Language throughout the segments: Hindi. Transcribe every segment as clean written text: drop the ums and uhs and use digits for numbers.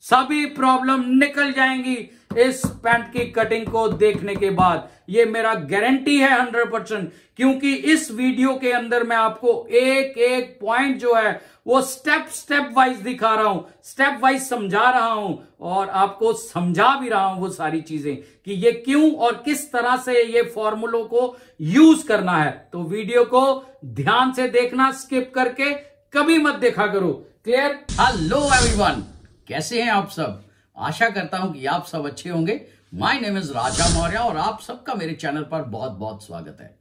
सभी प्रॉब्लम निकल जाएंगी इस पैंट की कटिंग को देखने के बाद। ये मेरा गारंटी है 100%, क्योंकि इस वीडियो के अंदर मैं आपको एक एक पॉइंट जो है वो स्टेप वाइज दिखा रहा हूं, स्टेप वाइज समझा रहा हूं और आपको समझा भी रहा हूं वो सारी चीजें कि ये क्यों और किस तरह से ये फॉर्मूलों को यूज करना है। तो वीडियो को ध्यान से देखना, स्किप करके कभी मत देखा करो। क्लियर? हेलो एवरीवन, कैसे हैं आप सब? आशा करता हूं कि आप सब अच्छे होंगे। माय नेम इज राजा मौर्य और आप सबका मेरे चैनल पर बहुत बहुत स्वागत है।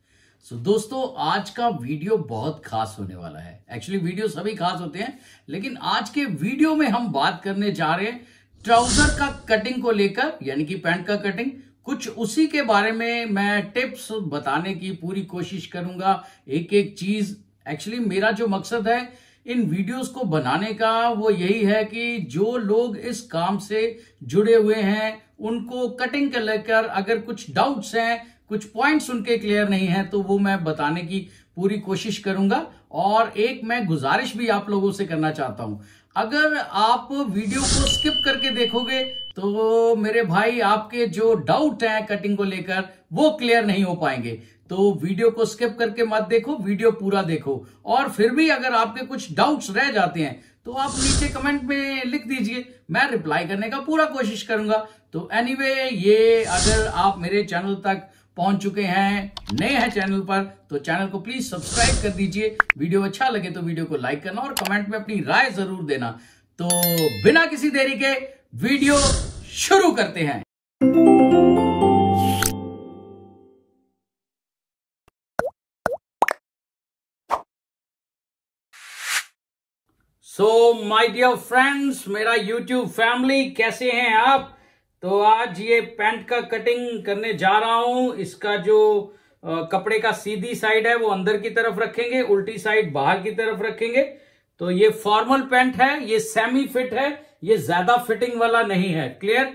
दोस्तों, आज का वीडियो बहुत खास होने वाला है। एक्चुअली वीडियो सभी खास होते हैं, लेकिन आज के वीडियो में हम बात करने जा रहे हैं ट्राउजर का कटिंग को लेकर, यानी कि पैंट का कटिंग। कुछ उसी के बारे में मैं टिप्स बताने की पूरी कोशिश करूंगा, एक एक चीज। एक्चुअली मेरा जो मकसद है इन वीडियोस को बनाने का वो यही है कि जो लोग इस काम से जुड़े हुए हैं उनको कटिंग को लेकर अगर कुछ डाउट्स हैं, कुछ पॉइंट्स उनके क्लियर नहीं है, तो वो मैं बताने की पूरी कोशिश करूंगा। और एक मैं गुजारिश भी आप लोगों से करना चाहता हूं, अगर आप वीडियो को स्किप करके देखोगे तो मेरे भाई आपके जो डाउट हैं कटिंग को लेकर वो क्लियर नहीं हो पाएंगे। तो वीडियो को स्किप करके मत देखो, वीडियो पूरा देखो। और फिर भी अगर आपके कुछ डाउट्स रह जाते हैं तो आप नीचे कमेंट में लिख दीजिए, मैं रिप्लाई करने का पूरा कोशिश करूंगा। तो एनीवे, ये अगर आप मेरे चैनल तक पहुंच चुके हैं, नए हैं चैनल पर, तो चैनल को प्लीज सब्सक्राइब कर दीजिए। वीडियो अच्छा लगे तो वीडियो को लाइक करना और कमेंट में अपनी राय जरूर देना। तो बिना किसी देरी के वीडियो शुरू करते हैं। सो माय डियर फ्रेंड्स, मेरा यूट्यूब फैमिली, कैसे हैं आप? तो आज ये पैंट का कटिंग करने जा रहा हूं। इसका जो कपड़े का सीधी साइड है वो अंदर की तरफ रखेंगे, उल्टी साइड बाहर की तरफ रखेंगे। तो ये फॉर्मल पैंट है, ये सेमी फिट है, ये ज्यादा फिटिंग वाला नहीं है। क्लियर?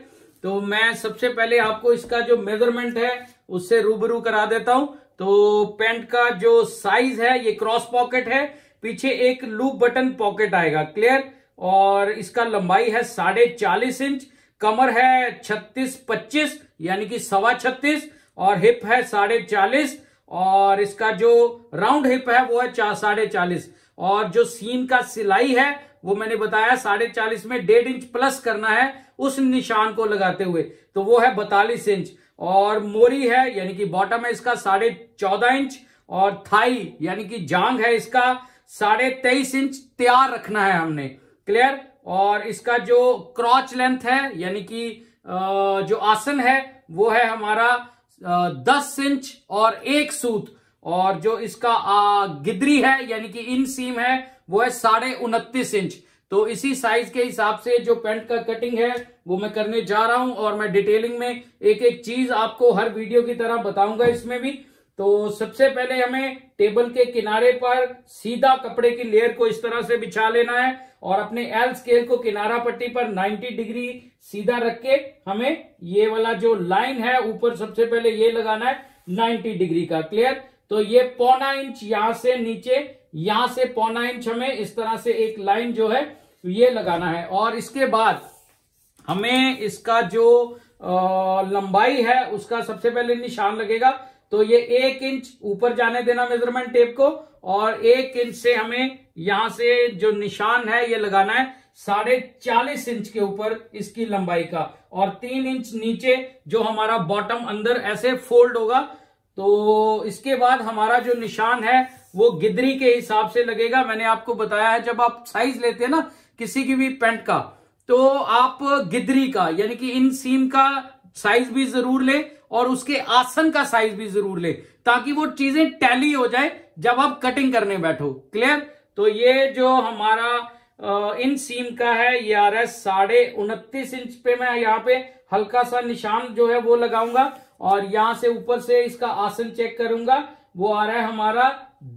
तो मैं सबसे पहले आपको इसका जो मेजरमेंट है उससे रूबरू करा देता हूं। तो पैंट का जो साइज है ये क्रॉस पॉकेट है, पीछे एक लूप बटन पॉकेट आएगा। क्लियर? और इसका लंबाई है 40.5 इंच, कमर है 36-25 यानी कि 36.25 और हिप है 40.5 और इसका जो राउंड हिप है वो है 40.5 और जो सीन का सिलाई है वो मैंने बताया 40.5 में 1.5 इंच प्लस करना है उस निशान को लगाते हुए, तो वो है 42 इंच। और मोरी है यानी कि बॉटम है इसका 14.5 इंच और थाई यानी कि जांग है इसका 23.5 इंच तैयार रखना है हमने। क्लियर? और इसका जो क्रॉच लेंथ है यानी कि जो आसन है वो है हमारा 10 इंच और 1 सूत। और जो इसका गिदरी है यानी कि इन सीम है वो है 29.5 इंच। तो इसी साइज के हिसाब से जो पैंट का कटिंग है वो मैं करने जा रहा हूं और मैं डिटेलिंग में एक एक चीज आपको हर वीडियो की तरह बताऊंगा इसमें भी। तो सबसे पहले हमें टेबल के किनारे पर सीधा कपड़े की लेयर को इस तरह से बिछा लेना है और अपने एल स्केल को किनारा पट्टी पर 90 डिग्री सीधा रख के हमें ये वाला जो लाइन है ऊपर सबसे पहले ये लगाना है 90 डिग्री का। क्लियर? तो ये 0.25 इंच यहां से नीचे, यहां से 0.25 इंच हमें इस तरह से एक लाइन जो है ये लगाना है। और इसके बाद हमें इसका जो लंबाई है उसका सबसे पहले निशान लगेगा। तो ये 1 इंच ऊपर जाने देना मेजरमेंट टेप को और 1 इंच से हमें यहां से जो निशान है ये लगाना है 40.5 इंच के ऊपर इसकी लंबाई का और 3 इंच नीचे जो हमारा बॉटम अंदर ऐसे फोल्ड होगा। तो इसके बाद हमारा जो निशान है वो गिदरी के हिसाब से लगेगा। मैंने आपको बताया है जब आप साइज लेते हैं ना किसी की भी पैंट का, तो आप गिदरी का यानी कि इन सीम का साइज भी जरूर ले और उसके आसन का साइज भी जरूर ले, ताकि वो चीजें टैली हो जाए जब आप कटिंग करने बैठो। क्लियर? तो ये जो हमारा इन सीम का है ये आ रहा है 29.5 इंच पे। मैं यहाँ पे हल्का सा निशान जो है वो लगाऊंगा और यहां से ऊपर से इसका आसन चेक करूंगा, वो आ रहा है हमारा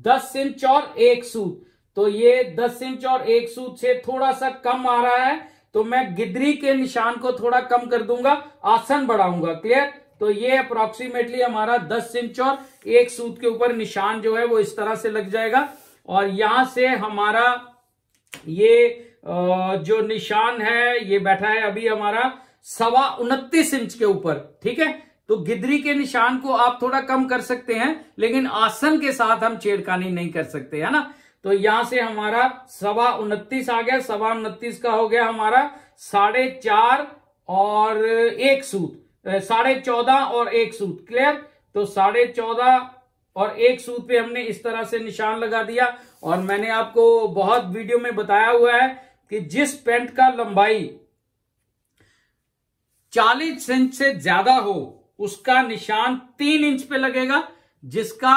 10 इंच और 1 सूत। तो ये 10 इंच और 1 सूत से थोड़ा सा कम आ रहा है, तो मैं गिदरी के निशान को थोड़ा कम कर दूंगा, आसन बढ़ाऊंगा। क्लियर? तो ये अप्रोक्सीमेटली हमारा 10 इंच और 1 सूत के ऊपर निशान जो है वो इस तरह से लग जाएगा। और यहां से हमारा ये जो निशान है ये बैठा है अभी हमारा 29.25 इंच के ऊपर। ठीक है, तो गिदरी के निशान को आप थोड़ा कम कर सकते हैं, लेकिन आसन के साथ हम छेड़खानी नहीं कर सकते, है ना। तो यहां से हमारा 29.25 आ गया, 29.25 का हो गया हमारा 4.5 और 1 सूत, 14.5 और 1 सूत। क्लियर, तो 14.5 और 1 सूत पे हमने इस तरह से निशान लगा दिया। और मैंने आपको बहुत वीडियो में बताया हुआ है कि जिस पैंट का लंबाई 40 इंच से ज्यादा हो उसका निशान 3 इंच पे लगेगा, जिसका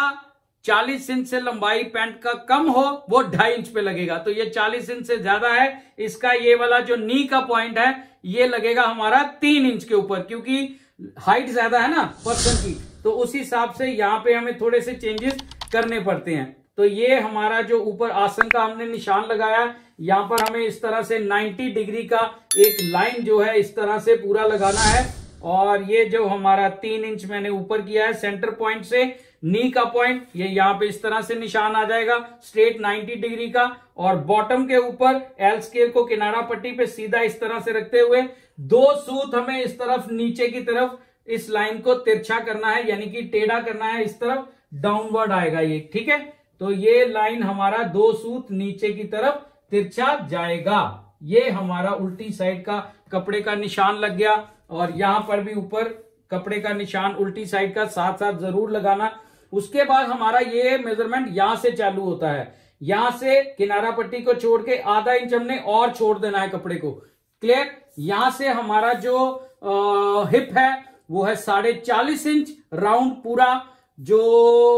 40 इंच से लंबाई पैंट का कम हो वो 2.5 इंच पे लगेगा। तो ये 40 इंच से ज्यादा है, इसका ये वाला जो नी का पॉइंट है ये लगेगा हमारा 3 इंच के ऊपर, क्योंकि हाइट ज्यादा है ना पर्सन की, तो उस हिसाब से यहां पे हमें थोड़े से चेंजेस करने पड़ते हैं। तो ये हमारा जो ऊपर आसन का हमने निशान लगाया, यहां पर हमें इस तरह से 90 डिग्री का एक लाइन जो है इस तरह से पूरा लगाना है। और ये जो हमारा 3 इंच मैंने ऊपर किया है सेंटर पॉइंट से, नी का पॉइंट ये यहाँ पे इस तरह से निशान आ जाएगा स्ट्रेट 90 डिग्री का। और बॉटम के ऊपर एल स्केल को किनारा पट्टी पे सीधा इस तरह से रखते हुए 2 सूत हमें इस तरफ नीचे की तरफ इस लाइन को तिरछा करना है, यानी कि टेढ़ा करना है, इस तरफ डाउनवर्ड आएगा ये। ठीक है, तो ये लाइन हमारा 2 सूत नीचे की तरफ तिरछा जाएगा। ये हमारा उल्टी साइड का कपड़े का निशान लग गया। और यहां पर भी ऊपर कपड़े का निशान उल्टी साइड का साथ साथ जरूर लगाना। उसके बाद हमारा ये मेजरमेंट यहां से चालू होता है, यहां से किनारा पट्टी को छोड़ के आधा इंच हमने और छोड़ देना है कपड़े को। क्लियर, यहां से हमारा जो हिप है वो है 40.5 इंच राउंड पूरा, जो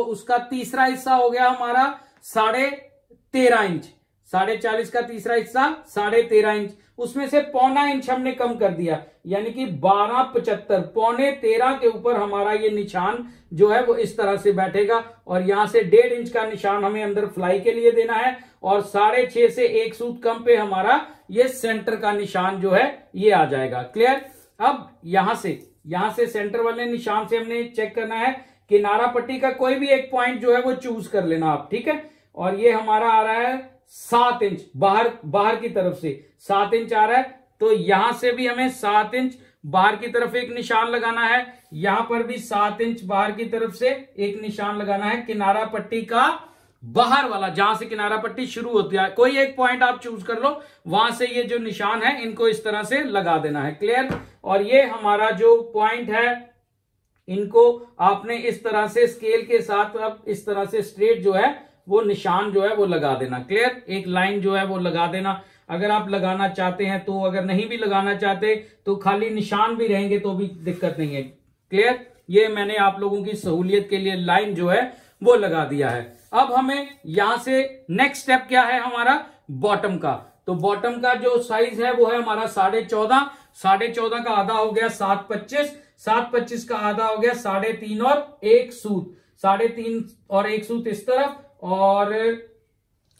उसका तीसरा हिस्सा हो गया हमारा 13.5 इंच, 40.5 का तीसरा हिस्सा 13.5 इंच, उसमें से 0.25 इंच हमने कम कर दिया, यानी कि 12.75, 12.75 के ऊपर हमारा ये निशान जो है वो इस तरह से बैठेगा। और यहां से 1.5 इंच का निशान हमें अंदर फ्लाई के लिए देना है। और 6.5 से 1 सूत कम पे हमारा ये सेंटर का निशान जो है ये आ जाएगा। क्लियर, अब यहां से सेंटर वाले निशान से हमने चेक करना है, किनारा पट्टी का कोई भी एक पॉइंट जो है वो चूज कर लेना आप। ठीक है, और ये हमारा आ रहा है 7 इंच बाहर की तरफ से 7 इंच आ रहा है। तो यहां से भी हमें 7 इंच बाहर की तरफ एक निशान लगाना है, यहां पर भी 7 इंच बाहर की तरफ से एक निशान लगाना है, किनारा पट्टी का बाहर वाला जहां से किनारा पट्टी शुरू होती है, कोई एक पॉइंट आप चूज कर लो, वहां से ये जो निशान है इनको इस तरह से लगा देना है। क्लियर, और ये हमारा जो पॉइंट है इनको आपने इस तरह से स्केल के साथ अब इस तरह से स्ट्रेट जो है वो निशान जो है वो लगा देना। क्लियर, एक लाइन जो है वो लगा देना अगर आप लगाना चाहते हैं तो, अगर नहीं भी लगाना चाहते तो खाली निशान भी रहेंगे तो भी दिक्कत नहीं है। क्लियर, ये मैंने आप लोगों की सहूलियत के लिए लाइन जो है वो लगा दिया है। अब हमें यहां से नेक्स्ट स्टेप क्या है हमारा बॉटम का, तो बॉटम का जो साइज है वो है हमारा 14.5, 14.5 का आधा हो गया 7.25, 7.25 का आधा हो गया 3.5 और 1 सूत, 3.5 और 1 सूत इस तरफ, और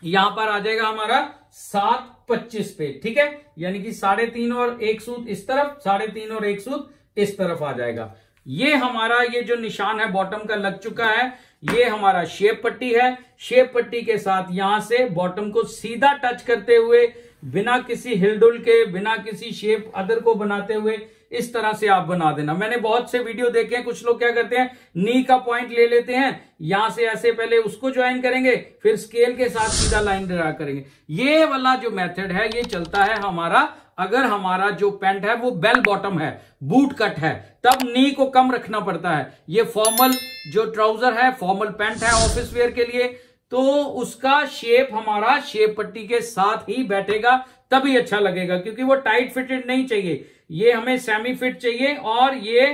यहां पर आ जाएगा हमारा 7.25 पे। ठीक है, यानी कि 3.5 और 1 सूत इस तरफ, 3.5 और 1 सूत इस तरफ आ जाएगा। ये हमारा ये जो निशान है बॉटम का लग चुका है। ये हमारा शेप पट्टी है, शेप पट्टी के साथ यहां से बॉटम को सीधा टच करते हुए बिना किसी हिलडुल के, बिना किसी शेप अदर को बनाते हुए इस तरह से आप बना देना। मैंने बहुत से वीडियो देखे हैं, कुछ लोग क्या करते हैं नी का पॉइंट ले लेते हैं, यहां से ऐसे पहले उसको ज्वाइन करेंगे फिर स्केल के साथ सीधा लाइन ड्रा करेंगे। ये वाला जो मेथड है ये चलता है हमारा अगर हमारा जो पैंट है वो बेल बॉटम है, बूट कट है, तब नी को कम रखना पड़ता है। ये फॉर्मल जो ट्राउजर है, फॉर्मल पैंट है ऑफिस वेयर के लिए, तो उसका शेप हमारा शेप पट्टी के साथ ही बैठेगा तभी अच्छा लगेगा, क्योंकि वो टाइट फिटेड नहीं चाहिए, ये हमें सेमी फिट चाहिए और ये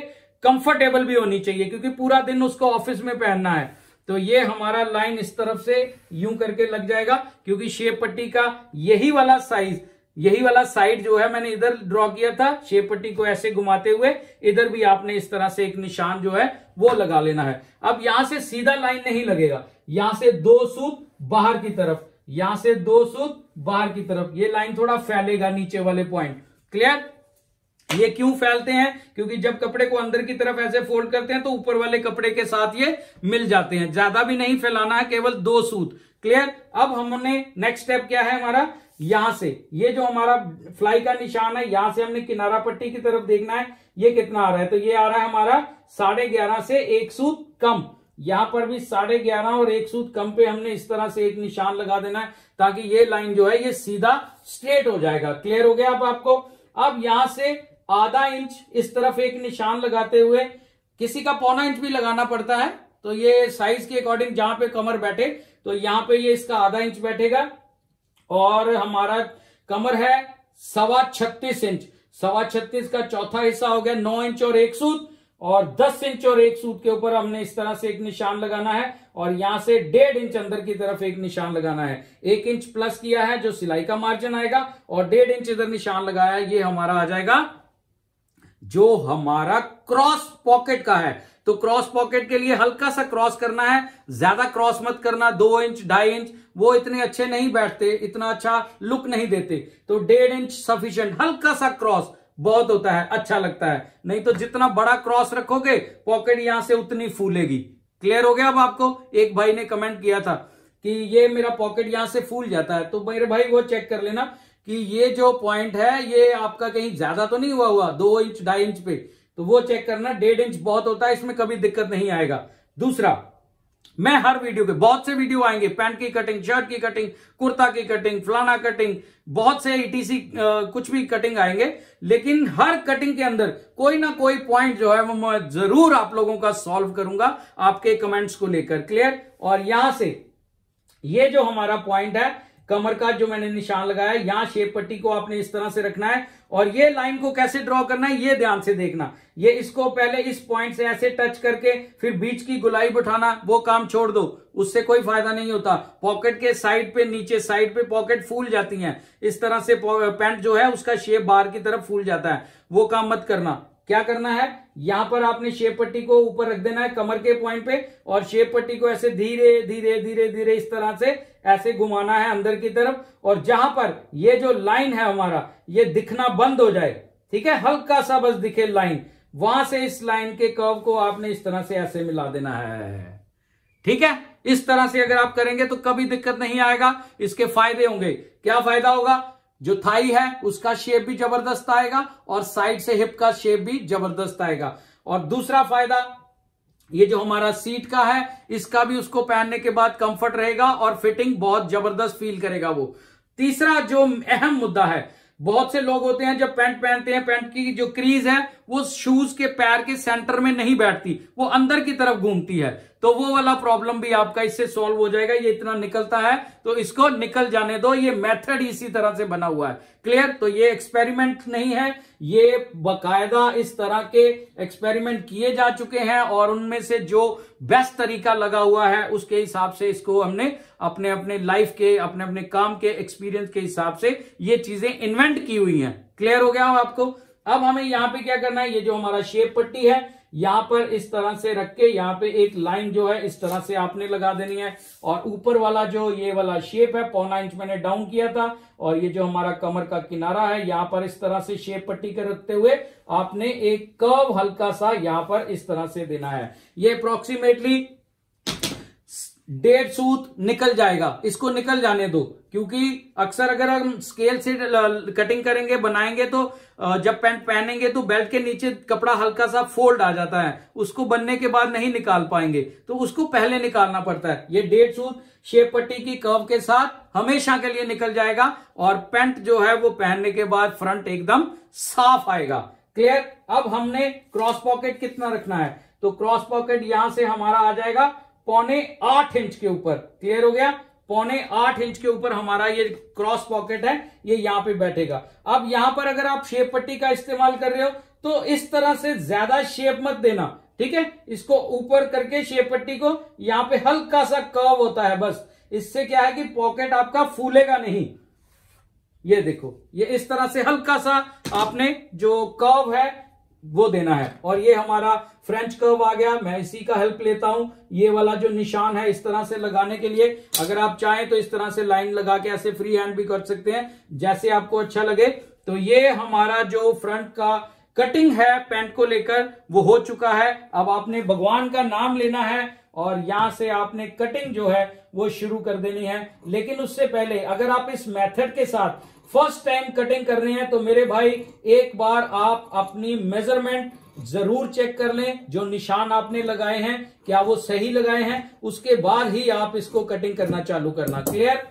कंफर्टेबल भी होनी चाहिए क्योंकि पूरा दिन उसको ऑफिस में पहनना है। तो ये हमारा लाइन इस तरफ से यूं करके लग जाएगा, क्योंकि शेप पट्टी का यही वाला साइड जो है मैंने इधर ड्रॉ किया था, शेप पट्टी को ऐसे घुमाते हुए इधर भी आपने इस तरह से एक निशान जो है वो लगा लेना है। अब यहां से सीधा लाइन नहीं लगेगा, यहां से 2 सूत बाहर की तरफ, यहां से 2 सूत बाहर की तरफ, ये लाइन थोड़ा फैलेगा नीचे वाले पॉइंट। क्लियर, ये क्यों फैलते हैं, क्योंकि जब कपड़े को अंदर की तरफ ऐसे फोल्ड करते हैं तो ऊपर वाले कपड़े के साथ ये मिल जाते हैं, ज्यादा भी नहीं फैलाना है, केवल 2 सूत। क्लियर, अब हमने नेक्स्ट स्टेप क्या है हमारा, यहां से ये जो हमारा फ्लाई का निशान है, यहां से हमने किनारा पट्टी की तरफ देखना है ये कितना आ रहा है। तो ये आ रहा है हमारा 11.5 से 1 सूत कम। यहां पर भी 11.5 और 1 सूत कम पे हमने इस तरह से एक निशान लगा देना है ताकि ये लाइन जो है ये सीधा स्ट्रेट हो जाएगा। क्लियर हो गया अब आपको। अब यहां से आधा इंच इस तरफ एक निशान लगाते हुए, किसी का 1/4 इंच भी लगाना पड़ता है, तो ये साइज के अकॉर्डिंग जहां पे कमर बैठे तो यहां पे ये इसका आधा इंच बैठेगा। और हमारा कमर है 36.25 इंच, 36.25 का चौथा हिस्सा हो गया 9 इंच और 1 सूत, और 10 इंच और 1 सूत के ऊपर हमने इस तरह से एक निशान लगाना है और यहां से 1.5 इंच अंदर की तरफ एक निशान लगाना है। 1 इंच प्लस किया है जो सिलाई का मार्जिन आएगा और 1.5 इंच इधर निशान लगाया है, ये हमारा आ जाएगा जो हमारा क्रॉस पॉकेट का है। तो क्रॉस पॉकेट के लिए हल्का सा क्रॉस करना है, ज्यादा क्रॉस मत करना। 2 इंच 2.5 इंच वो इतने अच्छे नहीं बैठते, इतना अच्छा लुक नहीं देते, तो 1.5 इंच सफिशिएंट। हल्का सा क्रॉस बहुत होता है, अच्छा लगता है, नहीं तो जितना बड़ा क्रॉस रखोगे पॉकेट यहां से उतनी फूलेगी। क्लियर हो गया अब आपको। एक भाई ने कमेंट किया था कि ये मेरा पॉकेट यहां से फूल जाता है, तो मेरे भाई वो चेक कर लेना कि ये जो पॉइंट है ये आपका कहीं ज्यादा तो नहीं हुआ 2 इंच 2.5 इंच पे, तो वो चेक करना। 1.5 इंच बहुत होता है, इसमें कभी दिक्कत नहीं आएगा। दूसरा, मैं हर वीडियो पे बहुत से वीडियो आएंगे, पैंट की कटिंग, शर्ट की कटिंग, कुर्ता की कटिंग, फलाना कटिंग, बहुत से ETC कुछ भी कटिंग आएंगे, लेकिन हर कटिंग के अंदर कोई ना कोई पॉइंट जो है वो मैं जरूर आप लोगों का सॉल्व करूंगा आपके कमेंट्स को लेकर। क्लियर। और यहां से ये जो हमारा पॉइंट है कमर का जो मैंने निशान लगाया, यहां शेप पट्टी को आपने इस तरह से रखना है और ये लाइन को कैसे ड्रॉ करना है ये ध्यान से देखना। ये इसको पहले इस पॉइंट से ऐसे टच करके फिर बीच की गुलाई बिठाना, वो काम छोड़ दो, उससे कोई फायदा नहीं होता। पॉकेट के साइड पे, नीचे साइड पे पॉकेट फूल जाती हैं, इस तरह से पैंट जो है उसका शेप बाहर की तरफ फूल जाता है, वो काम मत करना। क्या करना है, यहां पर आपने शेप पट्टी को ऊपर रख देना है कमर के पॉइंट पे और शेप पट्टी को ऐसे धीरे धीरे धीरे धीरे इस तरह से ऐसे घुमाना है अंदर की तरफ, और जहां पर ये जो लाइन है हमारा ये दिखना बंद हो जाए, ठीक है, हल्का सा बस दिखे लाइन, वहां से इस लाइन के कर्व को आपने इस तरह से ऐसे मिला देना है। ठीक है, इस तरह से अगर आप करेंगे तो कभी दिक्कत नहीं आएगा। इसके फायदे होंगे, क्या फायदा होगा, जो थाई है उसका शेप भी जबरदस्त आएगा और साइड से हिप का शेप भी जबरदस्त आएगा। और दूसरा फायदा, ये जो हमारा सीट का है इसका भी उसको पहनने के बाद कंफर्ट रहेगा और फिटिंग बहुत जबरदस्त फील करेगा वो। तीसरा जो अहम मुद्दा है, बहुत से लोग होते हैं जब पैंट पहनते हैं, पैंट की जो क्रीज है वो शूज के पैर के सेंटर में नहीं बैठती, वो अंदर की तरफ घूमती है, तो वो वाला प्रॉब्लम भी आपका इससे सॉल्व हो जाएगा। ये इतना निकलता है तो इसको निकल जाने दो, ये मेथड इसी तरह से बना हुआ है। क्लियर। तो ये एक्सपेरिमेंट नहीं है, ये बकायदा इस तरह के एक्सपेरिमेंट किए जा चुके हैं और उनमें से जो बेस्ट तरीका लगा हुआ है उसके हिसाब से इसको हमने अपने अपने लाइफ के, अपने अपने काम के एक्सपीरियंस के हिसाब से ये चीजें इन्वेंट की हुई हैं। क्लियर हो गया आपको। अब हमें यहां पे क्या करना है, ये जो हमारा शेप पट्टी है यहां पर इस तरह से रख के यहां पे एक लाइन जो है इस तरह से आपने लगा देनी है, और ऊपर वाला जो ये वाला शेप है 1/4 इंच मैंने डाउन किया था, और ये जो हमारा कमर का किनारा है यहां पर इस तरह से शेप पट्टी कर रखते हुए आपने एक कर्व हल्का सा यहां पर इस तरह से देना है। ये अप्रोक्सीमेटली 1.5 सूत निकल जाएगा, इसको निकल जाने दो, क्योंकि अक्सर अगर हम स्केल से कटिंग करेंगे, बनाएंगे तो जब पैंट पहनेंगे तो बेल्ट के नीचे कपड़ा हल्का सा फोल्ड आ जाता है, उसको बनने के बाद नहीं निकाल पाएंगे, तो उसको पहले निकालना पड़ता है। ये 1.5 सूत शेप पट्टी की कर्व के साथ हमेशा के लिए निकल जाएगा और पैंट जो है वो पहनने के बाद फ्रंट एकदम साफ आएगा। क्लियर। अब हमने क्रॉस पॉकेट कितना रखना है, तो क्रॉस पॉकेट यहां से हमारा आ जाएगा 7.25 इंच के ऊपर। क्लियर हो गया, 7.25 इंच के ऊपर हमारा ये क्रॉस पॉकेट है, ये यहां पे बैठेगा। अब यहां पर अगर आप शेप पट्टी का इस्तेमाल कर रहे हो तो इस तरह से ज्यादा शेप मत देना, ठीक है, इसको ऊपर करके शेप पट्टी को यहां पे हल्का सा कर्व होता है बस, इससे क्या है कि पॉकेट आपका फूलेगा नहीं। ये देखो, ये इस तरह से हल्का सा आपने जो कर्व है वो देना है, और ये हमारा फ्रेंच कर्व आ गया। मैं इसी का हेल्प लेता हूं, ये वाला जो निशान है इस तरह से लगाने के लिए, अगर आप चाहें तो इस तरह से लाइन लगा के ऐसे फ्री हैंड भी कर सकते हैं, जैसे आपको अच्छा लगे। तो ये हमारा जो फ्रंट का कटिंग है पैंट को लेकर वो हो चुका है। अब आपने भगवान का नाम लेना है और यहां से आपने कटिंग जो है वो शुरू कर देनी है। लेकिन उससे पहले अगर आप इस मेथड के साथ फर्स्ट टाइम कटिंग कर रहे हैं तो मेरे भाई एक बार आप अपनी मेजरमेंट जरूर चेक कर लें। जो निशान आपने लगाए हैं क्या वो सही लगाए हैं, उसके बाद ही आप इसको कटिंग करना चालू करना। क्लियर।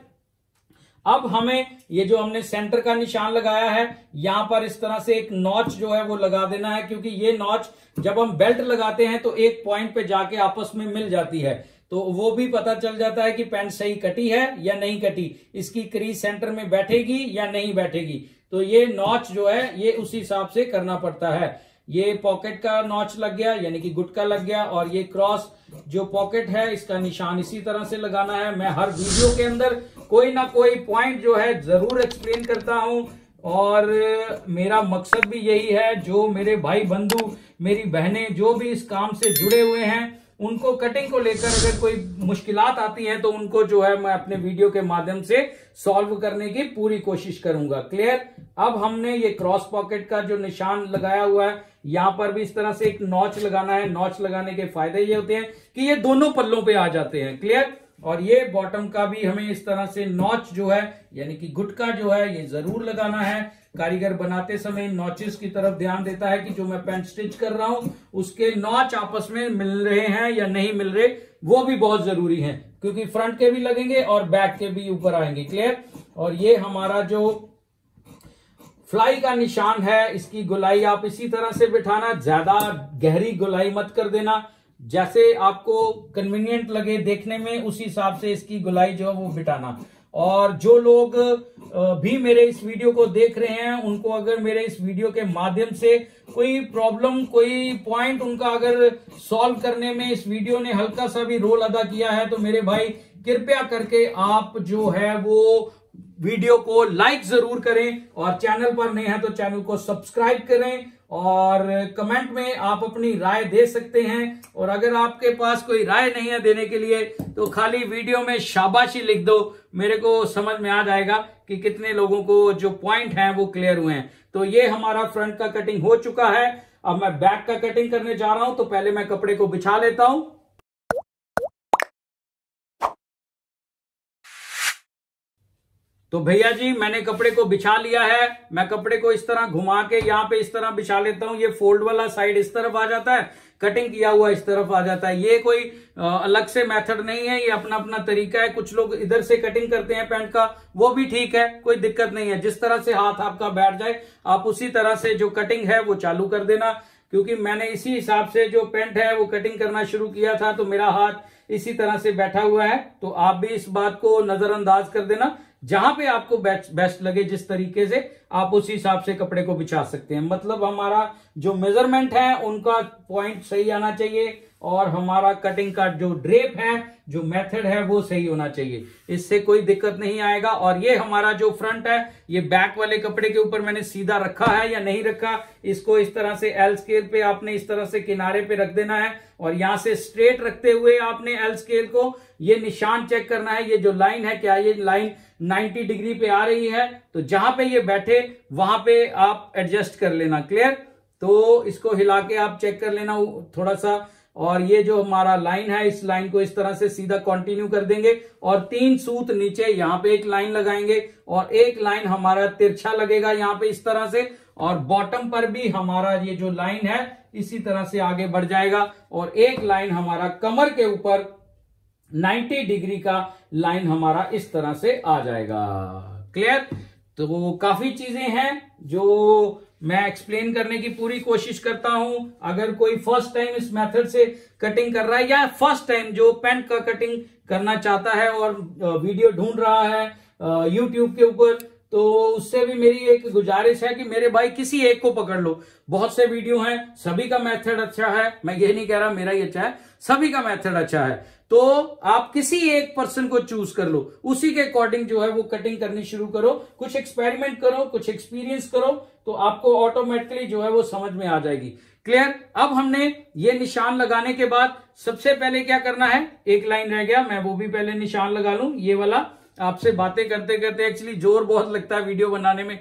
अब हमें ये जो हमने सेंटर का निशान लगाया है यहां पर इस तरह से एक नॉच जो है वो लगा देना है, क्योंकि ये नॉच जब हम बेल्ट लगाते हैं तो एक पॉइंट पे जाके आपस में मिल जाती है, तो वो भी पता चल जाता है कि पैंट सही कटी है या नहीं कटी, इसकी क्रीज सेंटर में बैठेगी या नहीं बैठेगी। तो ये नॉच जो है ये उसी हिसाब से करना पड़ता है। ये पॉकेट का नॉच लग गया यानी कि गुटका लग गया, और ये क्रॉस जो पॉकेट है इसका निशान इसी तरह से लगाना है। मैं हर वीडियो के अंदर कोई ना कोई पॉइंट जो है जरूर एक्सप्लेन करता हूं, और मेरा मकसद भी यही है जो मेरे भाई बंधु मेरी बहनें जो भी इस काम से जुड़े हुए हैं उनको कटिंग को लेकर अगर कोई मुश्किलात आती हैं तो उनको जो है मैं अपने वीडियो के माध्यम से सॉल्व करने की पूरी कोशिश करूंगा। क्लियर। अब हमने ये क्रॉस पॉकेट का जो निशान लगाया हुआ है यहां पर भी इस तरह से एक नॉच लगाना है। नॉच लगाने के फायदे ये होते हैं कि ये दोनों पल्लों पे आ जाते हैं। क्लियर। और ये बॉटम का भी हमें इस तरह से नॉच जो है यानी कि गुटका जो है ये जरूर लगाना है। कारीगर बनाते समय नॉचेस की तरफ ध्यान देता है कि जो मैं पैंट स्टिच कर रहा हूं उसके नॉच आपस में मिल रहे हैं या नहीं मिल रहे, वो भी बहुत जरूरी है, क्योंकि फ्रंट के भी लगेंगे और बैक के भी ऊपर आएंगे। क्लियर। और ये हमारा जो फ्लाई का निशान है इसकी गोलाई आप इसी तरह से बिठाना, ज्यादा गहरी गोलाई मत कर देना, जैसे आपको कन्वीनियंट लगे देखने में उसी हिसाब से इसकी गोलाई जो है वो बिठाना। और जो लोग भी मेरे इस वीडियो को देख रहे हैं उनको अगर मेरे इस वीडियो के माध्यम से कोई प्रॉब्लम कोई पॉइंट उनका अगर सॉल्व करने में इस वीडियो ने हल्का सा भी रोल अदा किया है तो मेरे भाई कृपया करके आप जो है वो वीडियो को लाइक जरूर करें, और चैनल पर नए हैं तो चैनल को सब्सक्राइब करें, और कमेंट में आप अपनी राय दे सकते हैं। और अगर आपके पास कोई राय नहीं है देने के लिए तो खाली वीडियो में शाबाशी लिख दो, मेरे को समझ में आ जाएगा कि कितने लोगों को जो पॉइंट हैं वो क्लियर हुए हैं। तो ये हमारा फ्रंट का कटिंग हो चुका है। अब मैं बैक का कटिंग करने जा रहा हूं, तो पहले मैं कपड़े को बिछा लेता हूं। तो भैया जी मैंने कपड़े को बिछा लिया है। मैं कपड़े को इस तरह घुमा के यहाँ पे इस तरह बिछा लेता हूं। ये फोल्ड वाला साइड इस तरफ आ जाता है, कटिंग किया हुआ इस तरफ आ जाता है। ये कोई अलग से मेथड नहीं है, ये अपना अपना तरीका है। कुछ लोग इधर से कटिंग करते हैं पैंट का, वो भी ठीक है, कोई दिक्कत नहीं है। जिस तरह से हाथ आपका बैठ जाए आप उसी तरह से जो कटिंग है वो चालू कर देना, क्योंकि मैंने इसी हिसाब से जो पैंट है वो कटिंग करना शुरू किया था तो मेरा हाथ इसी तरह से बैठा हुआ है। तो आप भी इस बात को नजरअंदाज कर देना, जहां पे आपको बेस्ट लगे जिस तरीके से आप उसी हिसाब से कपड़े को बिछा सकते हैं। मतलब हमारा जो मेजरमेंट है उनका पॉइंट सही आना चाहिए, और हमारा कटिंग का जो ड्रेप है जो मेथड है वो सही होना चाहिए, इससे कोई दिक्कत नहीं आएगा। और ये हमारा जो फ्रंट है ये बैक वाले कपड़े के ऊपर मैंने सीधा रखा है या नहीं रखा, इसको इस तरह से एल स्केल पे आपने इस तरह से किनारे पे रख देना है, और यहां से स्ट्रेट रखते हुए आपने एल स्केल को ये निशान चेक करना है। ये जो लाइन है क्या ये लाइन 90 डिग्री पे आ रही है, तो जहां पे ये बैठे वहां पे आप एडजस्ट कर लेना। क्लियर। तो इसको हिला के आप चेक कर लेना थोड़ा सा। और ये जो हमारा लाइन है इस लाइन को इस तरह से सीधा कंटिन्यू कर देंगे, और 3 सूत नीचे यहाँ पे एक लाइन लगाएंगे, और एक लाइन हमारा तिरछा लगेगा यहाँ पे इस तरह से, और बॉटम पर भी हमारा ये जो लाइन है इसी तरह से आगे बढ़ जाएगा, और एक लाइन हमारा कमर के ऊपर 90 डिग्री का लाइन हमारा इस तरह से आ जाएगा। क्लियर। तो काफी चीजें हैं जो मैं एक्सप्लेन करने की पूरी कोशिश करता हूं। अगर कोई फर्स्ट टाइम इस मेथड से कटिंग कर रहा है, या फर्स्ट टाइम जो पैंट का कटिंग करना चाहता है और वीडियो ढूंढ रहा है यूट्यूब के ऊपर, तो उससे भी मेरी एक गुजारिश है कि मेरे भाई किसी एक को पकड़ लो। बहुत से वीडियो हैं, सभी का मेथड अच्छा है, मैं ये नहीं कह रहा मेरा ही अच्छा है, सभी का मेथड अच्छा है। तो आप किसी एक पर्सन को चूज कर लो, उसी के अकॉर्डिंग जो है वो कटिंग करनी शुरू करो, कुछ एक्सपेरिमेंट करो, कुछ एक्सपीरियंस करो, तो आपको ऑटोमेटिकली जो है वो समझ में आ जाएगी। क्लियर। अब हमने ये निशान लगाने के बाद सबसे पहले क्या करना है, एक लाइन रह गया, मैं वो भी पहले निशान लगा लूं, ये वाला। आपसे बातें करते करते एक्चुअली जोर बहुत लगता है वीडियो बनाने में,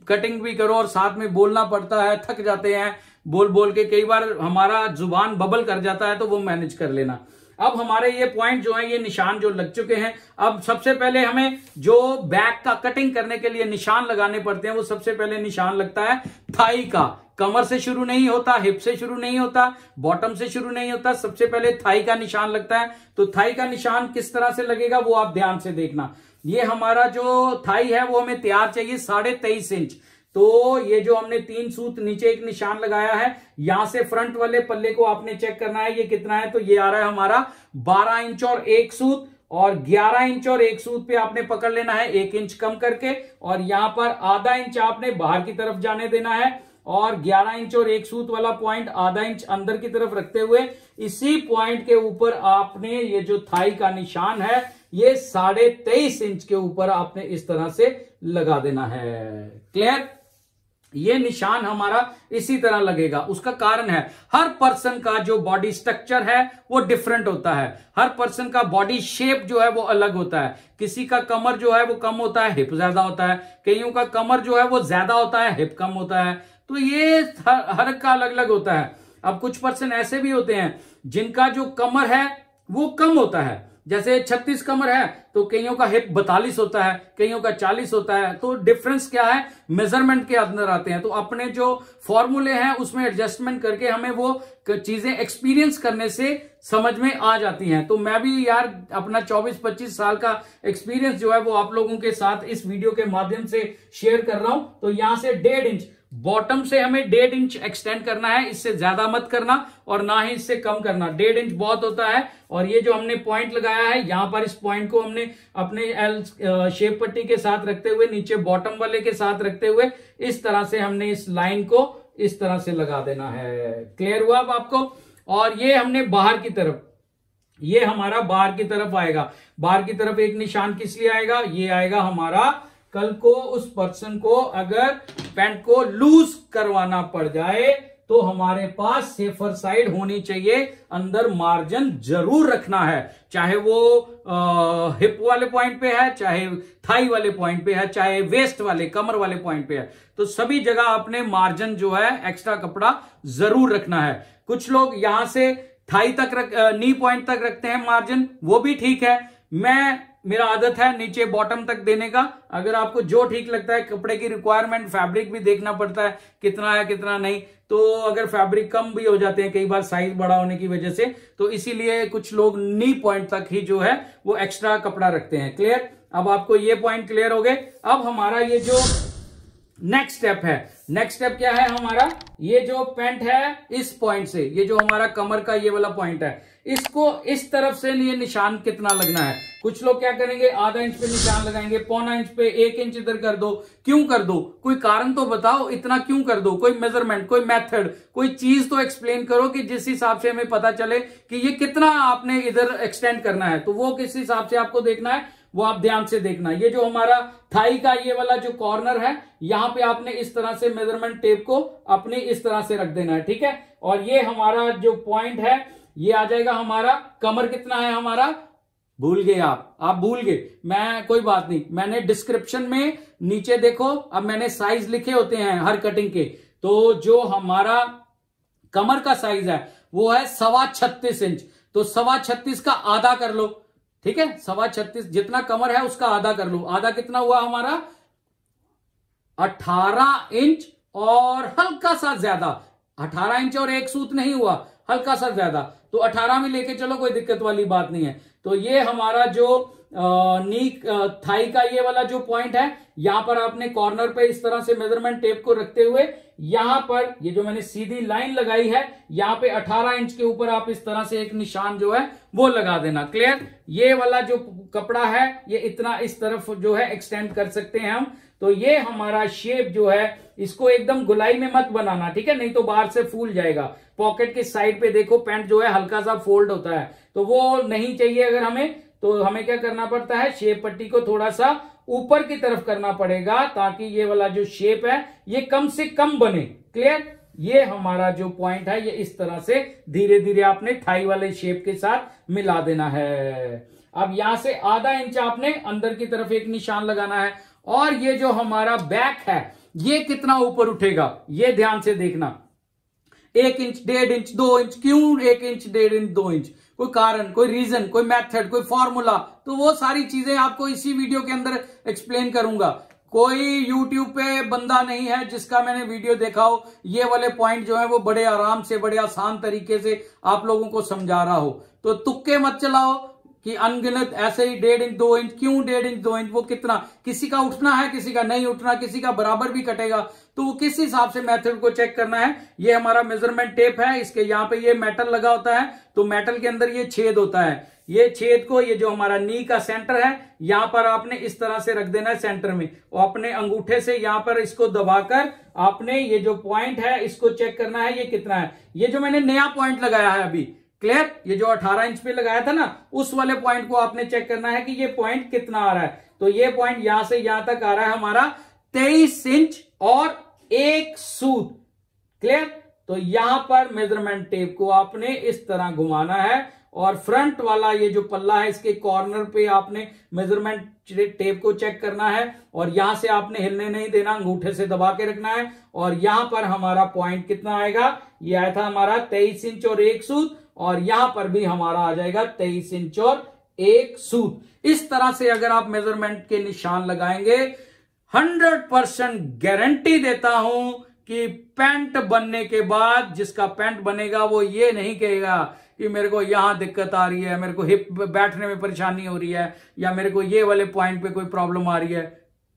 कटिंग भी करो और साथ में बोलना पड़ता है, थक जाते हैं बोल बोल के, कई बार हमारा जुबान बबल कर जाता है, तो वो मैनेज कर लेना। अब हमारे ये पॉइंट जो है, ये निशान जो लग चुके हैं, अब सबसे पहले हमें जो बैक का कटिंग करने के लिए निशान लगाने पड़ते हैं, वो सबसे पहले निशान लगता है थाई का। कमर से शुरू नहीं होता, हिप से शुरू नहीं होता, बॉटम से शुरू नहीं होता, सबसे पहले थाई का निशान लगता है। तो थाई का निशान किस तरह से लगेगा वो आप ध्यान से देखना। ये हमारा जो थाई है वो हमें तैयार चाहिए 23.5 इंच। तो ये जो हमने 3 सूत नीचे एक निशान लगाया है, यहां से फ्रंट वाले पल्ले को आपने चेक करना है ये कितना है। तो ये आ रहा है हमारा 12 इंच और 1 सूत, और 11 इंच और 1 सूत पे आपने पकड़ लेना है 1 इंच कम करके, और यहां पर आधा इंच आपने बाहर की तरफ जाने देना है, और 11 इंच और 1 सूत वाला पॉइंट आधा इंच अंदर की तरफ रखते हुए इसी पॉइंट के ऊपर आपने ये जो थाई का निशान है ये 23.5 इंच के ऊपर आपने इस तरह से लगा देना है। क्लियर? ये निशान हमारा इसी तरह लगेगा। उसका कारण है हर पर्सन का जो बॉडी स्ट्रक्चर है वो डिफरेंट होता है, हर पर्सन का बॉडी शेप जो है वो अलग होता है। किसी का कमर जो है वो कम होता है, हिप ज्यादा होता है, कईयों का कमर जो है वो ज्यादा होता है, हिप कम होता है। तो ये हर का अलग अलग होता है। अब कुछ पर्सन ऐसे भी होते हैं जिनका जो कमर है वो कम होता है, जैसे 36 कमर है तो कईयों का हिप 42 होता है, कईयों का 40 होता है। तो डिफरेंस क्या है, मेजरमेंट के अंदर आते हैं। तो अपने जो फॉर्मूले हैं उसमें एडजस्टमेंट करके हमें वो चीजें एक्सपीरियंस करने से समझ में आ जाती हैं। तो मैं भी यार अपना 24-25 साल का एक्सपीरियंस जो है वो आप लोगों के साथ इस वीडियो के माध्यम से शेयर कर रहा हूं। तो यहां से 1.5 इंच बॉटम से हमें 1.5 इंच एक्सटेंड करना है, इससे ज्यादा मत करना और ना ही इससे कम करना। 1.5 इंच बहुत होता है। और ये जो हमने पॉइंट लगाया है यहां पर, इस पॉइंट को हमने अपने एल शेप पट्टी के साथ रखते हुए, नीचे बॉटम वाले के साथ रखते हुए इस तरह से हमने इस लाइन को इस तरह से लगा देना है। क्लियर हुआ अब आपको? और ये हमने बाहर की तरफ, ये हमारा बाहर की तरफ आएगा। बाहर की तरफ एक निशान किस लिए आएगा, ये आएगा हमारा कल को उस पर्सन को अगर पैंट को लूज करवाना पड़ जाए तो हमारे पास सेफर साइड होनी चाहिए, अंदर मार्जिन जरूर रखना है, चाहे वो हिप वाले पॉइंट पे है, चाहे थाई वाले पॉइंट पे है, चाहे वेस्ट वाले कमर वाले पॉइंट पे है। तो सभी जगह अपने मार्जिन जो है एक्स्ट्रा कपड़ा जरूर रखना है। कुछ लोग यहां से थाई तक नी पॉइंट तक रखते हैं मार्जिन, वो भी ठीक है। मेरा आदत है नीचे बॉटम तक देने का। अगर आपको जो ठीक लगता है, कपड़े की रिक्वायरमेंट, फैब्रिक भी देखना पड़ता है कितना है कितना नहीं। तो अगर फैब्रिक कम भी हो जाते हैं कई बार साइज बड़ा होने की वजह से, तो इसीलिए कुछ लोग नी पॉइंट तक ही जो है वो एक्स्ट्रा कपड़ा रखते हैं। क्लियर? अब आपको ये पॉइंट क्लियर हो गए। अब हमारा ये जो नेक्स्ट स्टेप है, नेक्स्ट स्टेप क्या है हमारा, ये जो पैंट है इस पॉइंट से, ये जो हमारा कमर का ये वाला पॉइंट है, इसको इस तरफ से ये निशान कितना लगना है। कुछ लोग क्या करेंगे, आधा इंच पे निशान लगाएंगे, पौना इंच पे, 1 इंच इधर कर दो। क्यों कर दो? कोई कारण तो बताओ, इतना क्यों कर दो? कोई मेजरमेंट, कोई मेथड, कोई चीज तो एक्सप्लेन करो कि जिस हिसाब से हमें पता चले कि ये कितना आपने इधर एक्सटेंड करना है। तो वो किस हिसाब से आपको देखना है वो आप ध्यान से देखना। ये जो हमारा थाई का ये वाला जो कॉर्नर है, यहां पे आपने इस तरह से मेजरमेंट टेप को अपने इस तरह से रख देना है, ठीक है। और ये हमारा जो पॉइंट है ये आ जाएगा हमारा, कमर कितना है हमारा, भूल गए आप भूल गए, मैं कोई बात नहीं, मैंने डिस्क्रिप्शन में नीचे देखो, अब मैंने साइज लिखे होते हैं हर कटिंग के। तो जो हमारा कमर का साइज है वो है 36.25 इंच। तो 36.25 का आधा कर लो, ठीक है। 36.25 जितना कमर है उसका आधा कर लो। आधा कितना हुआ हमारा, 18 इंच और हल्का सा ज्यादा। 18 इंच और 1 सूत नहीं हुआ, हल्का सा ज्यादा। तो 18 में लेके चलो, कोई दिक्कत वाली बात नहीं है। तो ये हमारा जो नी थाई का ये वाला जो पॉइंट है, यहां पर आपने कॉर्नर पे इस तरह से मेजरमेंट टेप को रखते हुए यहां पर ये जो मैंने सीधी लाइन लगाई है, यहां पे 18 इंच के ऊपर आप इस तरह से एक निशान जो है वो लगा देना। क्लियर? ये वाला जो कपड़ा है ये इतना इस तरफ जो है एक्सटेंड कर सकते हैं हम। तो ये हमारा शेप जो है इसको एकदम गुलाई में मत बनाना, ठीक है, नहीं तो बाहर से फूल जाएगा। पॉकेट के साइड पे देखो पैंट जो है हल्का सा फोल्ड होता है, तो वो नहीं चाहिए अगर हमें। तो हमें क्या करना पड़ता है, शेप पट्टी को थोड़ा सा ऊपर की तरफ करना पड़ेगा ताकि ये वाला जो शेप है ये कम से कम बने। क्लियर? ये हमारा जो पॉइंट है ये इस तरह से धीरे धीरे आपने थाई वाले शेप के साथ मिला देना है। अब यहां से आधा इंच आपने अंदर की तरफ एक निशान लगाना है, और ये जो हमारा बैक है ये कितना ऊपर उठेगा ये ध्यान से देखना। 1 इंच, 1.5 इंच, 2 इंच। क्यों 1 इंच, 1.5 इंच, 2 इंच? कोई कारण, कोई रीजन, कोई मेथड, कोई फॉर्मूला, तो वो सारी चीजें आपको इसी वीडियो के अंदर एक्सप्लेन करूंगा। कोई YouTube पे बंदा नहीं है जिसका मैंने वीडियो देखा हो ये वाले पॉइंट जो है वो बड़े आराम से, बड़े आसान तरीके से आप लोगों को समझा रहा हो। तो तुक्के मत चलाओ कि अनगिनत ऐसे ही 1.5 इंच, 2 इंच। क्यों 1.5 इंच, 2 इंच? वो कितना, किसी का उठना है, किसी का नहीं उठना, किसी का बराबर भी कटेगा, तो वो किस हिसाब से मेथड को चेक करना है। ये हमारा मेजरमेंट टेप है, इसके यहाँ पे ये मेटल लगा होता है, तो मेटल के अंदर ये छेद होता है। ये छेद को, ये जो हमारा नी का सेंटर है, यहां पर आपने इस तरह से रख देना है सेंटर में, और अपने अंगूठे से यहां पर इसको दबाकर आपने ये जो पॉइंट है इसको चेक करना है ये कितना है। ये जो मैंने नया पॉइंट लगाया है अभी, क्लियर, ये जो 18 इंच पे लगाया था ना, उस वाले पॉइंट को आपने चेक करना है कि ये पॉइंट कितना आ रहा है। तो ये पॉइंट यहां से यहां तक आ रहा है हमारा 23 इंच और 1 सूत, क्लियर। तो यहां पर मेजरमेंट टेप को आपने इस तरह घुमाना है, और फ्रंट वाला ये जो पल्ला है इसके कॉर्नर पे आपने मेजरमेंट टेप को चेक करना है, और यहां से आपने हिलने नहीं देना, अंगूठे से दबा के रखना है। और यहां पर हमारा पॉइंट कितना आएगा, ये आया था हमारा 23 इंच और 1 सूत, और यहां पर भी हमारा आ जाएगा 23 इंच और 1 सूत। इस तरह से अगर आप मेजरमेंट के निशान लगाएंगे, 100% गारंटी देता हूं कि पैंट बनने के बाद जिसका पैंट बनेगा वो ये नहीं कहेगा कि मेरे को यहां दिक्कत आ रही है, मेरे को हिप बैठने में परेशानी हो रही है, या मेरे को ये वाले पॉइंट पे कोई प्रॉब्लम आ रही है।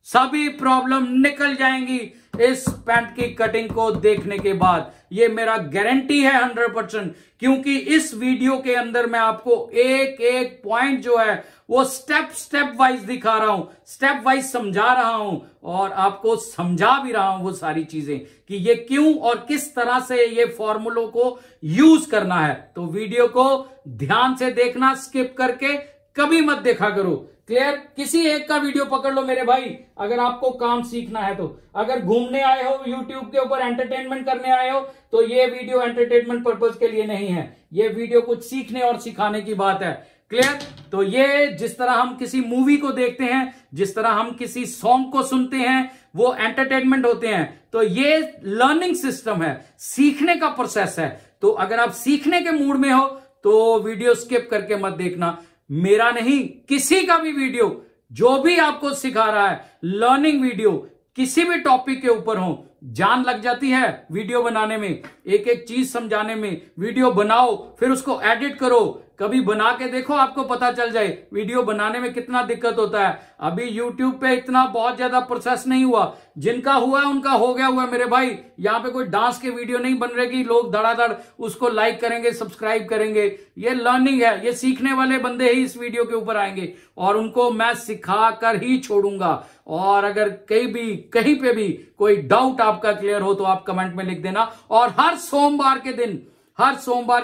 सभी प्रॉब्लम निकल जाएंगी इस पैंट की कटिंग को देखने के बाद, ये मेरा गारंटी है 100%। क्योंकि इस वीडियो के अंदर मैं आपको एक एक पॉइंट जो है वो स्टेप वाइज दिखा रहा हूं, स्टेप वाइज समझा रहा हूं, और आपको समझा भी रहा हूं वो सारी चीजें कि ये क्यों और किस तरह से ये फॉर्मूलों को यूज करना है। तो वीडियो को ध्यान से देखना, स्किप करके कभी मत देखा करो, क्लियर। किसी एक का वीडियो पकड़ लो मेरे भाई, अगर आपको काम सीखना है तो। अगर घूमने आए हो YouTube के ऊपर, एंटरटेनमेंट करने आए हो, तो ये वीडियो एंटरटेनमेंट पर्पज के लिए नहीं है, ये वीडियो कुछ सीखने और सिखाने की बात है, क्लियर। तो ये जिस तरह हम किसी मूवी को देखते हैं, जिस तरह हम किसी सॉन्ग को सुनते हैं, वो एंटरटेनमेंट होते हैं, तो ये लर्निंग सिस्टम है, सीखने का प्रोसेस है। तो अगर आप सीखने के मूड में हो तो वीडियो स्किप करके मत देखना। मेरा नहीं, किसी का भी वीडियो जो भी आपको सिखा रहा है, लर्निंग वीडियो किसी भी टॉपिक के ऊपर हो, जान लग जाती है वीडियो बनाने में, एक एक चीज समझाने में। वीडियो बनाओ, फिर उसको एडिट करो, कभी बना के देखो, आपको पता चल जाए वीडियो बनाने में कितना दिक्कत होता है। अभी YouTube पे इतना बहुत ज्यादा प्रोसेस नहीं हुआ, जिनका हुआ है उनका हो गया हुआ है मेरे भाई। यहाँ पे कोई डांस के वीडियो नहीं बन रहे कि लोग धड़ाधड़ उसको लाइक करेंगे, सब्सक्राइब करेंगे। ये लर्निंग है, ये सीखने वाले बंदे ही इस वीडियो के ऊपर आएंगे, और उनको मैं सिखा कर ही छोड़ूंगा। और अगर कहीं पे भी कोई डाउट आपका क्लियर हो तो आप कमेंट में लिख देना। और हर सोमवार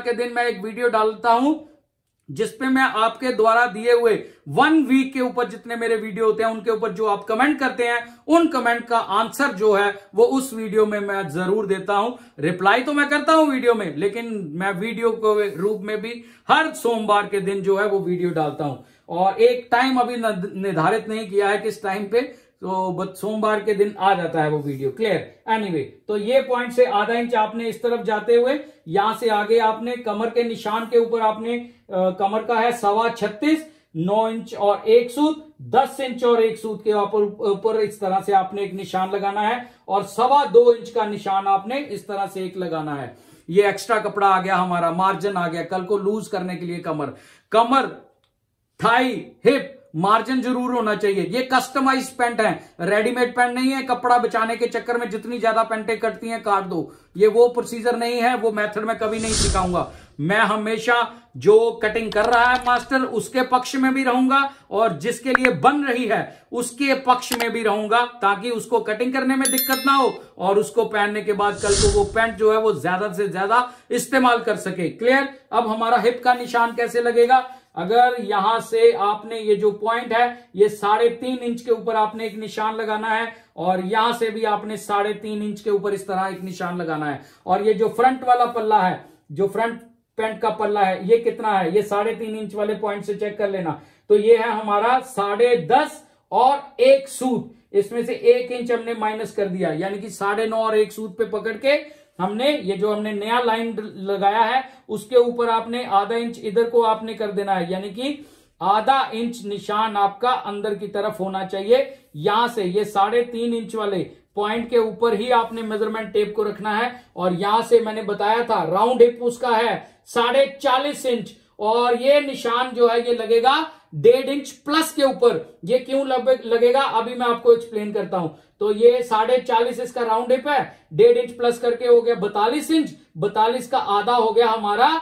के दिन मैं एक वीडियो डालता हूं जिसपे मैं आपके द्वारा दिए हुए 1 वीक के ऊपर जितने मेरे वीडियो होते हैं उनके ऊपर जो आप कमेंट करते हैं, उन कमेंट का आंसर जो है वो उस वीडियो में मैं जरूर देता हूं। रिप्लाई तो मैं करता हूं वीडियो में, लेकिन मैं वीडियो के रूप में भी हर सोमवार के दिन जो है वो वीडियो डालता हूं। और एक टाइम अभी निर्धारित नहीं किया है किस टाइम पे, तो बस सोमवार के दिन आ जाता है वो वीडियो, क्लियर। एनीवे, तो ये पॉइंट से आधा इंच आपने इस तरफ जाते हुए, यहां से आगे आपने कमर के निशान के ऊपर आपने कमर का है 36.25, 9 इंच और 1 सूत, 10 इंच और 1 सूत के ऊपर इस तरह से आपने एक निशान लगाना है, और 2.25 इंच का निशान आपने इस तरह से एक लगाना है। ये एक्स्ट्रा कपड़ा आ गया हमारा, मार्जिन आ गया कल को लूज करने के लिए। कमर, थाई, हिप, मार्जिन जरूर होना चाहिए। ये कस्टमाइज पैंट है, रेडीमेड पैंट नहीं है। कपड़ा बचाने के चक्कर में जितनी ज्यादा पैंटें कटती हैं काट दो, ये वो प्रोसीजर नहीं है, वो मेथड मैं कभी नहीं सिखाऊंगा। मैं हमेशा जो कटिंग कर रहा है मास्टर उसके पक्ष में भी रहूंगा, और जिसके लिए बन रही है उसके पक्ष में भी रहूंगा, ताकि उसको कटिंग करने में दिक्कत ना हो, और उसको पहनने के बाद कल को वो पैंट जो है वो ज्यादा से ज्यादा इस्तेमाल कर सके, क्लियर। अब हमारा हिप का निशान कैसे लगेगा, अगर यहां से आपने ये जो पॉइंट है ये 3.5 इंच के ऊपर आपने एक निशान लगाना है, और यहां से भी आपने 3.5 इंच के ऊपर इस तरह एक निशान लगाना है। और ये जो फ्रंट वाला पल्ला है, जो फ्रंट पैंट का पल्ला है, ये कितना है, ये 3.5 इंच वाले पॉइंट से चेक कर लेना। तो ये है हमारा 10.5 और 1 सूत, इसमें से 1 इंच हमने माइनस कर दिया, यानी कि 9.5 और 1 सूत पे पकड़ के हमने ये जो हमने नया लाइन लगाया है उसके ऊपर आपने आधा इंच इधर को आपने कर देना है, यानी कि आधा इंच निशान आपका अंदर की तरफ होना चाहिए। यहां से ये 3.5 इंच वाले पॉइंट के ऊपर ही आपने मेजरमेंट टेप को रखना है। और यहां से मैंने बताया था राउंड हिप उसका है 40.5 इंच, और ये निशान जो है ये लगेगा 1.5 इंच प्लस के ऊपर। ये क्यों लगेगा अभी मैं आपको एक्सप्लेन करता हूं। तो ये 40.5 इसका राउंड हिप है, 1.5 इंच प्लस करके हो गया 42 इंच, 42 का आधा हो गया हमारा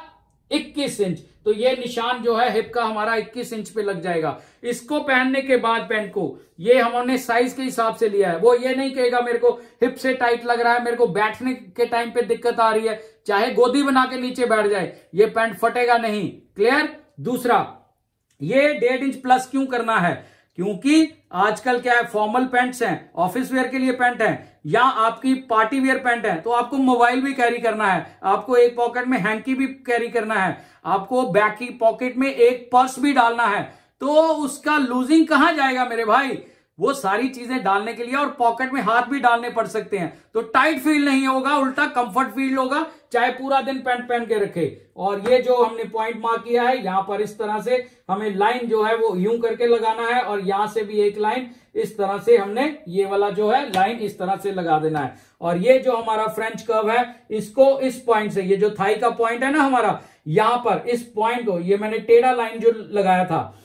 21 इंच। तो ये निशान जो है हिप का हमारा 21 इंच पे लग जाएगा। इसको पहनने के बाद पैंट को ये हमने साइज के हिसाब से लिया है, वो ये नहीं कहेगा मेरे को हिप से टाइट लग रहा है, मेरे को बैठने के टाइम पे दिक्कत आ रही है, चाहे गोदी बना के नीचे बैठ जाए ये पैंट फटेगा नहीं। क्लियर। दूसरा, ये 1.5 इंच प्लस क्यों करना है, क्योंकि आजकल क्या है फॉर्मल पैंट्स हैं, ऑफिस वेयर के लिए पैंट है, या आपकी पार्टी वेयर पैंट है, तो आपको मोबाइल भी कैरी करना है, आपको एक पॉकेट में हैंकी भी कैरी करना है, आपको बैक की पॉकेट में एक पर्स भी डालना है, तो उसका लूजिंग कहां जाएगा मेरे भाई। वो सारी चीजें डालने के लिए और पॉकेट में हाथ भी डालने पड़ सकते हैं, तो टाइट फील नहीं होगा, उल्टा कंफर्ट फील होगा, चाहे पूरा दिन पैंट पहन के रखे। और ये जो हमने पॉइंट मार्क किया है यहां पर इस तरह से हमें लाइन जो है वो यूं करके लगाना है, और यहां से भी एक लाइन इस तरह से हमने ये वाला जो है लाइन इस तरह से लगा देना है। और ये जो हमारा फ्रेंच कर्व है इसको इस पॉइंट से, ये जो थाई का पॉइंट है ना हमारा, यहां पर इस पॉइंट को, ये मैंने टेढ़ा लाइन जो लगाया था,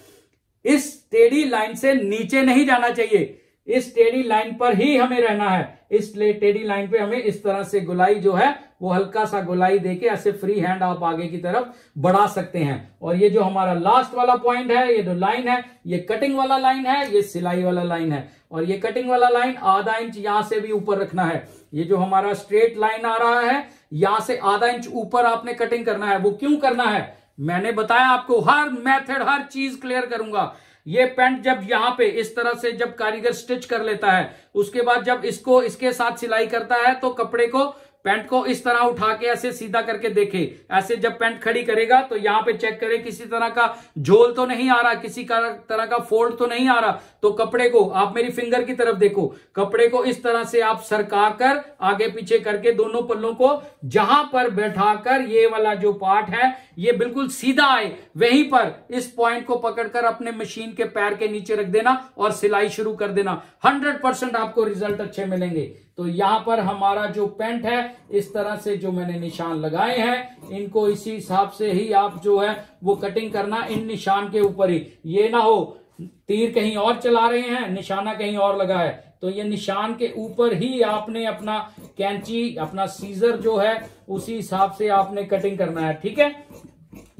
इस टेढ़ी लाइन से नीचे नहीं जाना चाहिए, इस टेढ़ी लाइन पर ही हमें रहना है। इस टेढ़ी लाइन पे हमें इस तरह से गोलाई जो है वो हल्का सा गोलाई देके ऐसे फ्री हैंड आप आगे की तरफ बढ़ा सकते हैं। और ये जो हमारा लास्ट वाला पॉइंट है, ये जो लाइन है, ये कटिंग वाला लाइन है, ये सिलाई वाला लाइन है, और ये कटिंग वाला लाइन आधा इंच यहां से भी ऊपर रखना है। ये जो हमारा स्ट्रेट लाइन आ रहा है यहां से आधा इंच ऊपर आपने कटिंग करना है। वो क्यों करना है मैंने बताया आपको, हर मेथड हर चीज क्लियर करूंगा। ये पैंट जब यहां पे इस तरह से जब कारीगर स्टिच कर लेता है, उसके बाद जब इसको इसके साथ सिलाई करता है तो कपड़े को पैंट को इस तरह उठा के ऐसे सीधा करके देखे, ऐसे जब पैंट खड़ी करेगा तो यहां पे चेक करे किसी तरह का झोल तो नहीं आ रहा, किसी तरह का फोल्ड तो नहीं आ रहा। तो कपड़े को आप मेरी फिंगर की तरफ देखो, कपड़े को इस तरह से आप सरका कर आगे पीछे करके दोनों पल्लों को जहां पर बैठाकर ये वाला जो पार्ट है ये बिल्कुल सीधा आए, वहीं पर इस पॉइंट को पकड़कर अपने मशीन के पैर के नीचे रख देना और सिलाई शुरू कर देना। 100% आपको रिजल्ट अच्छे मिलेंगे। तो यहां पर हमारा जो पैंट है इस तरह से जो मैंने निशान लगाए हैं, इनको इसी हिसाब से ही आप जो है वो कटिंग करना, इन निशान के ऊपर ही। ये ना हो तीर कहीं और चला रहे हैं, निशाना कहीं और लगा है, तो ये निशान के ऊपर ही आपने अपना कैंची, अपना सीजर जो है उसी हिसाब से आपने कटिंग करना है। ठीक है।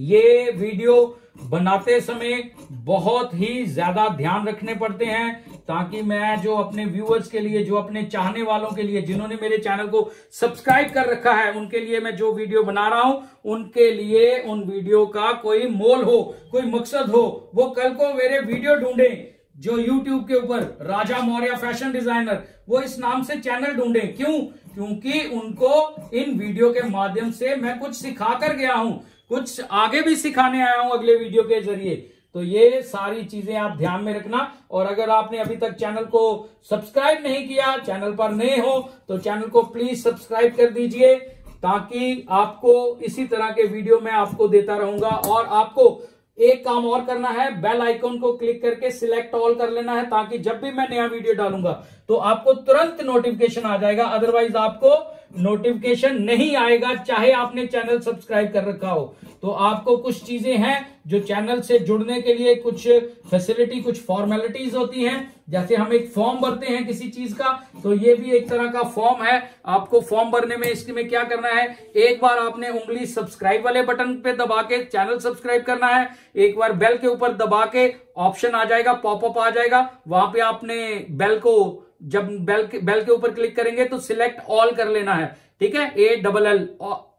ये वीडियो बनाते समय बहुत ही ज्यादा ध्यान रखने पड़ते हैं, ताकि मैं जो अपने व्यूअर्स के लिए, जो अपने चाहने वालों के लिए, जिन्होंने मेरे चैनल को सब्सक्राइब कर रखा है, उनके लिए मैं जो वीडियो बना रहा हूं, उनके लिए उन वीडियो का कोई मोल हो, कोई मकसद हो, वो कल को मेरे वीडियो ढूंढे जो YouTube के ऊपर राजा मौर्य फैशन डिजाइनर, वो इस नाम से चैनल ढूंढे। क्यों? क्योंकि उनको इन वीडियो के माध्यम से मैं कुछ सिखा कर गया हूं, कुछ आगे भी सिखाने आया हूं अगले वीडियो के जरिए। तो ये सारी चीजें आप ध्यान में रखना। और अगर आपने अभी तक चैनल को सब्सक्राइब नहीं किया, चैनल पर नए हो, तो चैनल को प्लीज सब्सक्राइब कर दीजिए, ताकि आपको इसी तरह के वीडियो मैं आपको देता रहूंगा। और आपको एक काम और करना है, बेल आइकॉन को क्लिक करके सिलेक्ट ऑल कर लेना है, ताकि जब भी मैं नया वीडियो डालूंगा तो आपको तुरंत नोटिफिकेशन आ जाएगा। अदरवाइज आपको नोटिफिकेशन नहीं आएगा, चाहे आपने चैनल सब्सक्राइब कर रखा हो। तो आपको कुछ चीजें हैं जो चैनल से जुड़ने के लिए, कुछ फैसिलिटी, कुछ फॉर्मेलिटीज होती हैं। जैसे हम एक फॉर्म भरते हैं किसी चीज का, तो ये भी एक तरह का फॉर्म है। आपको फॉर्म भरने में इसमें क्या करना है, एक बार आपने उंगली सब्सक्राइब वाले बटन पे दबा के चैनल सब्सक्राइब करना है, एक बार बेल के ऊपर दबा के ऑप्शन आ जाएगा, पॉपअप आ जाएगा, वहां पे आपने बेल को, जब बेल के ऊपर क्लिक करेंगे तो सिलेक्ट ऑल कर लेना है। ठीक है, ALL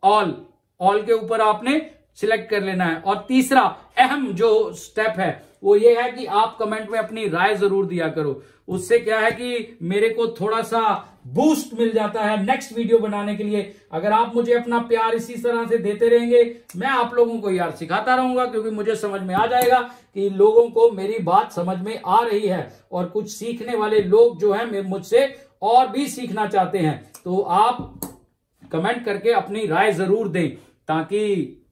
ऑल के ऊपर आपने सिलेक्ट कर लेना है। और तीसरा अहम जो स्टेप है वो ये है कि आप कमेंट में अपनी राय जरूर दिया करो। उससे क्या है कि मेरे को थोड़ा सा बूस्ट मिल जाता है नेक्स्ट वीडियो बनाने के लिए। अगर आप मुझे अपना प्यार इसी तरह से देते रहेंगे, मैं आप लोगों को यार सिखाता रहूंगा, क्योंकि मुझे समझ में आ जाएगा कि लोगों को मेरी बात समझ में आ रही है और कुछ सीखने वाले लोग जो है मुझसे और भी सीखना चाहते हैं। तो आप कमेंट करके अपनी राय जरूर दें, ताकि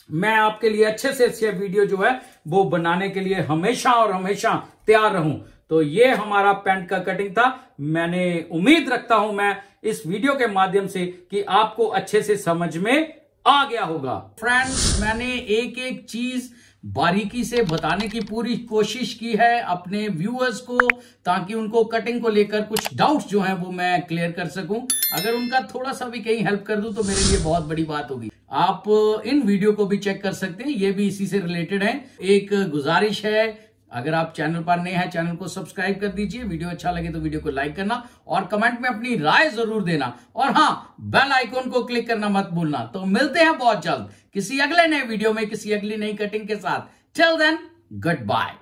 मैं आपके लिए अच्छे से अच्छे वीडियो जो है वो बनाने के लिए हमेशा और हमेशा तैयार रहूं। तो ये हमारा पैंट का कटिंग था। मैंने उम्मीद रखता हूं मैं इस वीडियो के माध्यम से कि आपको अच्छे से समझ में आ गया होगा। फ्रेंड्स, मैंने एक एक चीज बारीकी से बताने की पूरी कोशिश की है अपने व्यूअर्स को, ताकि उनको कटिंग को लेकर कुछ डाउट्स जो हैं वो मैं क्लियर कर सकूं। अगर उनका थोड़ा सा भी कहीं हेल्प कर दूं तो मेरे लिए बहुत बड़ी बात होगी। आप इन वीडियो को भी चेक कर सकते हैं, ये भी इसी से रिलेटेड है। एक गुजारिश है, अगर आप चैनल पर नए हैं चैनल को सब्सक्राइब कर दीजिए, वीडियो अच्छा लगे तो वीडियो को लाइक करना और कमेंट में अपनी राय जरूर देना, और हाँ, बेल आइकॉन को क्लिक करना मत भूलना। तो मिलते हैं बहुत जल्द किसी अगले नए वीडियो में, किसी अगली नई कटिंग के साथ। Till then, good bye.